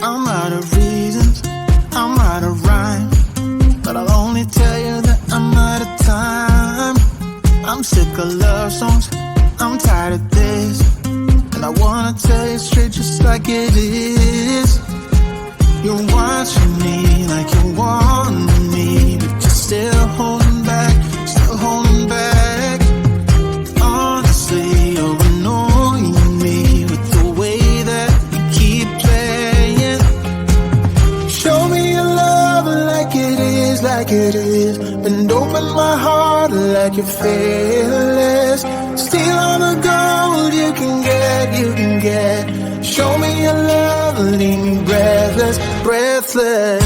I'm out of reasons, I'm out of rhyme, but I'll only tell you that I'm out of time. I'm sick of love songs, I'm tired of this, and I wanna tell you straight just like it is. You're watching me like you want me, but you're still holding back, still holding back. Honestly, you're annoying me with the way that you keep playing. Show me your love like it is, like it is, and open my heart like you're fearless. Steal all the gold you can get, you can get. Show me your love, leave me breathless, breathless.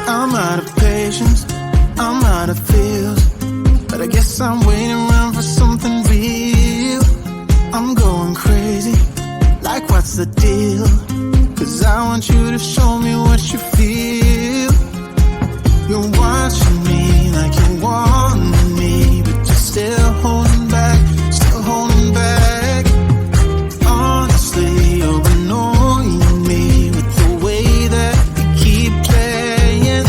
I'm out of patience, I'm out of feels, but I guess I'm waiting around for something real. I'm going crazy, like what's the deal? 'Cause I want you to show me what you feel. You're watching me like you want me, but you're still holding back, still holding back. Honestly, you're annoying me with the way that you keep playing.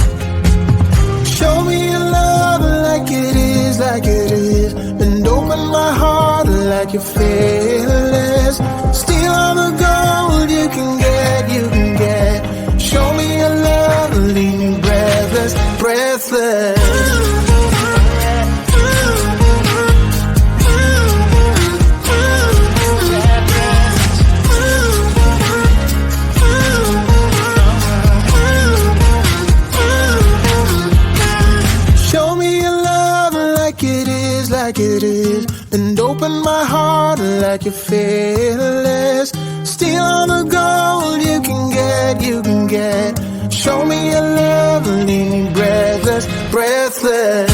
Show me your love like it is, like it is, and open my heart like you're fearless. Steal all the gold you can get, you can get. Show me your love, leave me breathless, breathless. Show me your love like it is, like it is, and open my heart like you're fearless. Steal all the gold you can get, you can get. Show me your love, leave me breathless, breathless.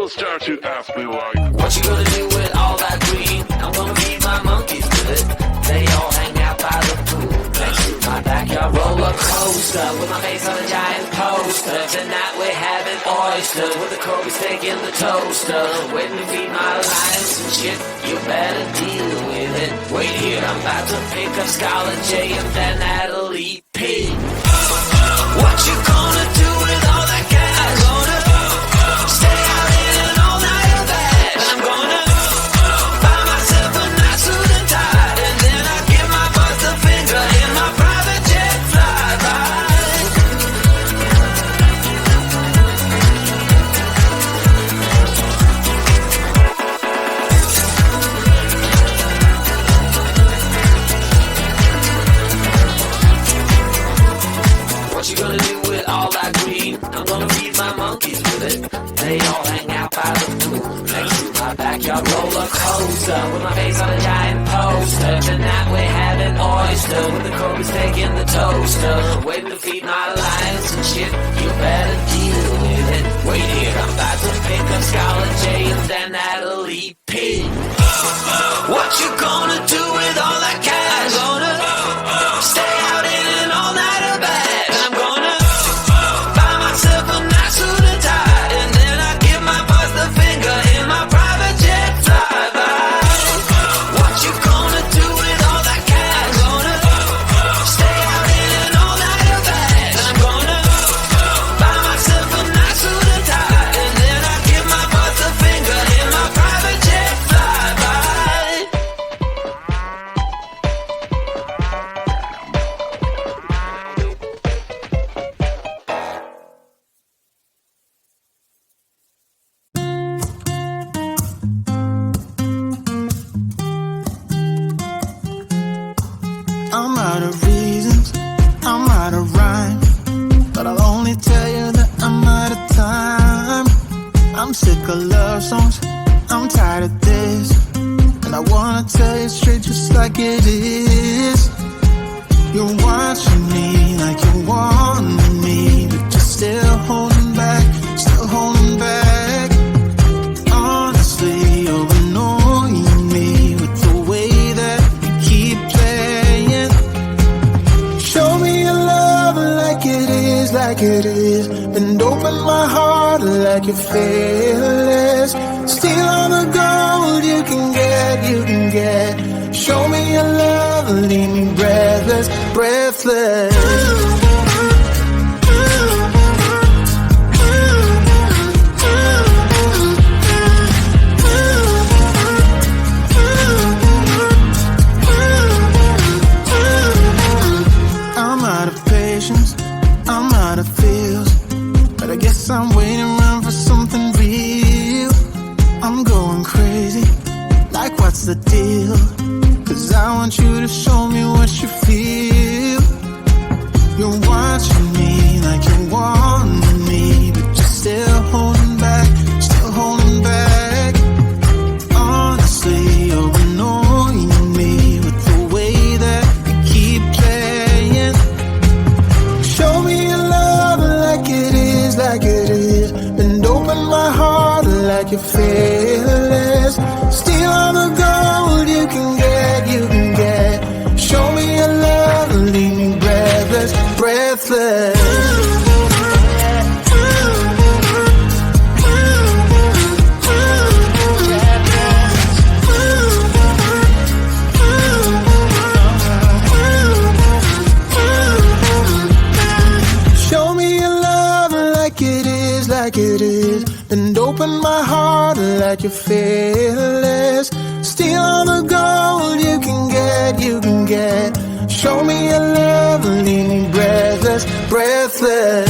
Start to ask me like, what you gonna do with all that green? I'm gonna feed my monkeys with it. They all hang out by the pool next to my backyard roller coaster, with my face on a giant poster. Tonight we're having oysters with the Kobe steak in the toaster. Waiting to feed my lions and shit, you better deal with it. Wait here, I'm about to pick up Scarlett J and then Natalie P. What you gonna do with all that cash? Stay out in an all-nighter bag. I'm gonna buy myself a nice suit and tie, and then I give my boss the finger in my private jet fly. coaster with my face on a giant poster. Tonight we're having oyster with the Kobe's taking the toaster. Waiting to feed my lions and shit. You better deal with it. Wait here, I'm about to pick up Scarlett James and Natalie P. What you gonna do with all that cash? Gonna stay out in an all-nighter bag. I'm gonna buy myself a nice suit and tie, and then I give my boss the finger in my private jet flyby. What you gonna do with all that cash? Gonna stay out in an all-nighter bag. I'm gonna buy myself a nice suit and tie, and then I give my boss the finger in my private jet flyby. I'm out of reasons, I'm out of rhyme, but I'll only tell you that I'm out of time. I'm sick of love songs, I'm tired of this, and I wanna tell you straight just like it is. You're watching me like you want me, but you're still holding back, still holding back. Honestly, you're annoying me with the way that you keep playing. Show me your love like it is, like it is. Bend open my heart like you're fearless. Steal all the gold you can get, you can get. Show me your love, leave me breathless, breathless. I'm out of patience, I'm out of feels, but I guess I'm waiting around for something real. I'm going crazy, like what's the deal? 'Cause I want you to show me what you feel. You're watching me like you want me, but you're still holding back, still holding back. Honestly, you're annoying me with the way that you keep playing. Show me your love like it is, like it is. Bend open my heart like you're fearless. Steal all the gold you can get, you can get. Show me your love, leave me breathless, breathless. Show me your love like it is, like it is. And open my heart like you're fearless. Steal all the gold you can get, you can get. Show me your love, leave me breathless, breathless.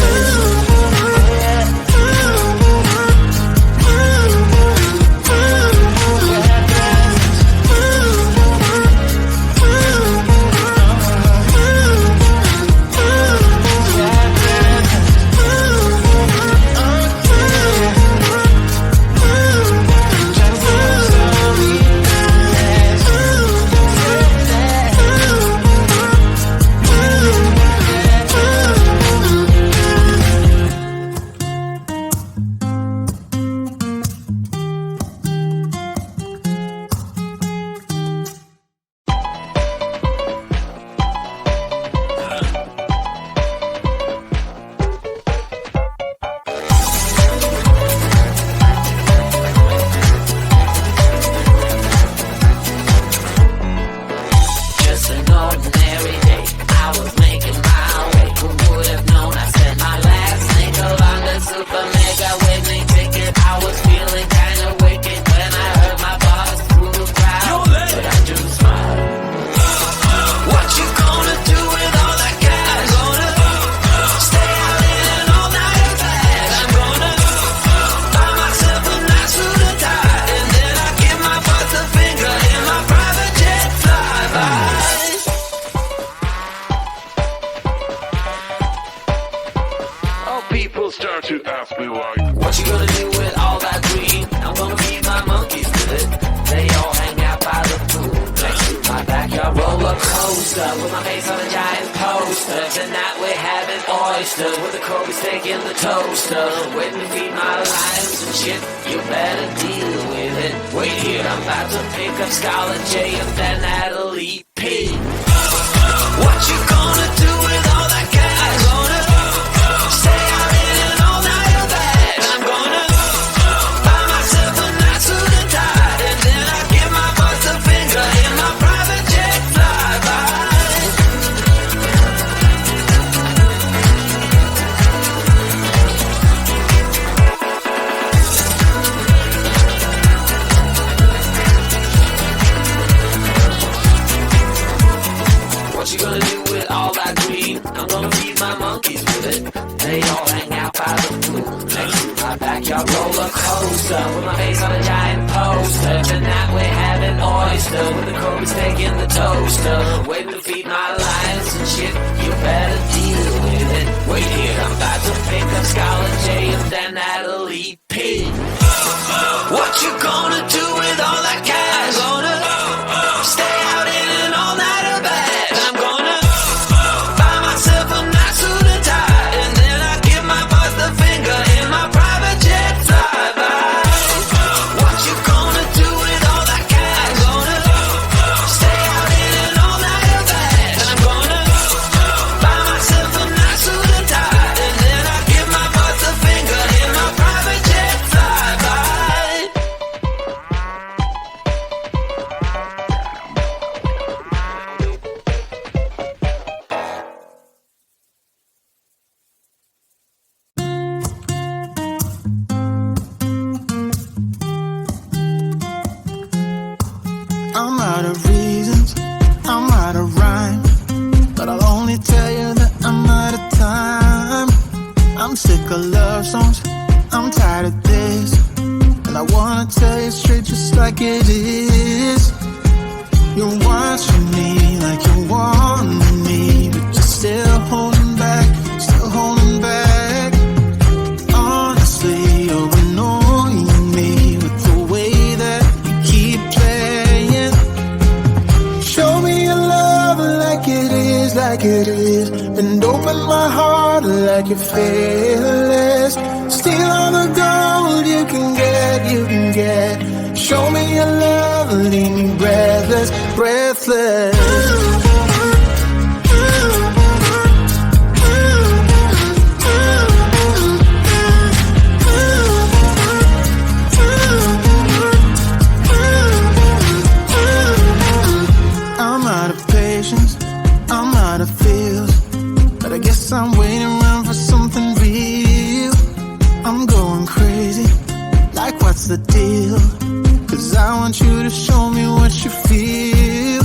start to ask me like, what you gonna do with all that green? I'm gonna feed my monkeys with it. They all hang out by the pool next to my backyard roller coaster with my face on a giant poster. Tonight we're having oysters with the Kobe's taking the toaster. Waiting to feed my lions and shit, you better deal with it. Wait here, I'm about to pick up Scarlett J and then Natalie P. What you gonna do with all that cash? I'm gonna stay out in an all-nighter bag. I'm gonna buy myself a nice suit and tie, and then I give my boss a finger in my private jet flyby. What you gonna do with all that green? I'm gonna feed my monkeys with it. They all hang out by the pool next to my backyard roller coaster with my face on a giant poster. Tonight we're having oyster with the Kobe's taking the toaster. Waiting to feed my lions and shit, you better deal with it. Wait here, I'm about to pick up Scarlett J and then Natalie P. What you gonna do with all that cash? I'm gonna stay out in an all-nighter bag. I'm gonna buy myself a nice suit and tie, and then I give my boss the finger in my private jet flyby. What you gonna do with all that cash? I'm gonna stay out in an all-nighter bag. I'm gonna buy myself a nice suit and tie, and then I give my boss the finger in my private jet flyby. I'm out of reasons, I'm out of rhyme, but I'll only tell you that I'm out of time. I'm sick of love songs, I'm tired of this, and I wanna tell you straight just like it is. You're watching me like you're wanting me, but you're still holding back, still holding back. Honestly, you're annoying me with the way that you keep playing. Show me your love like it is, like it is. And open my heart like you're fearless. Steal all the gold you can get, you can get. Show me your love, leave me breathless, breathless. I'm out of patience, I'm out of feels, but I guess I'm waiting around for something real. I'm going crazy, like what's the deal? 'Cause I want you to show me what you feel.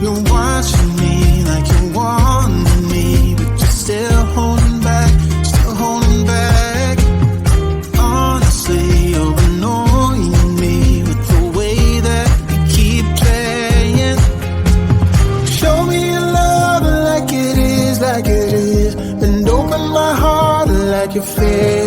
You're watching me like you're wanting me, but you're still holding back, still holding back. Honestly, you're annoying me with the way that you keep playing. Show me your love like it is, like it is. And open my heart like you're fearless.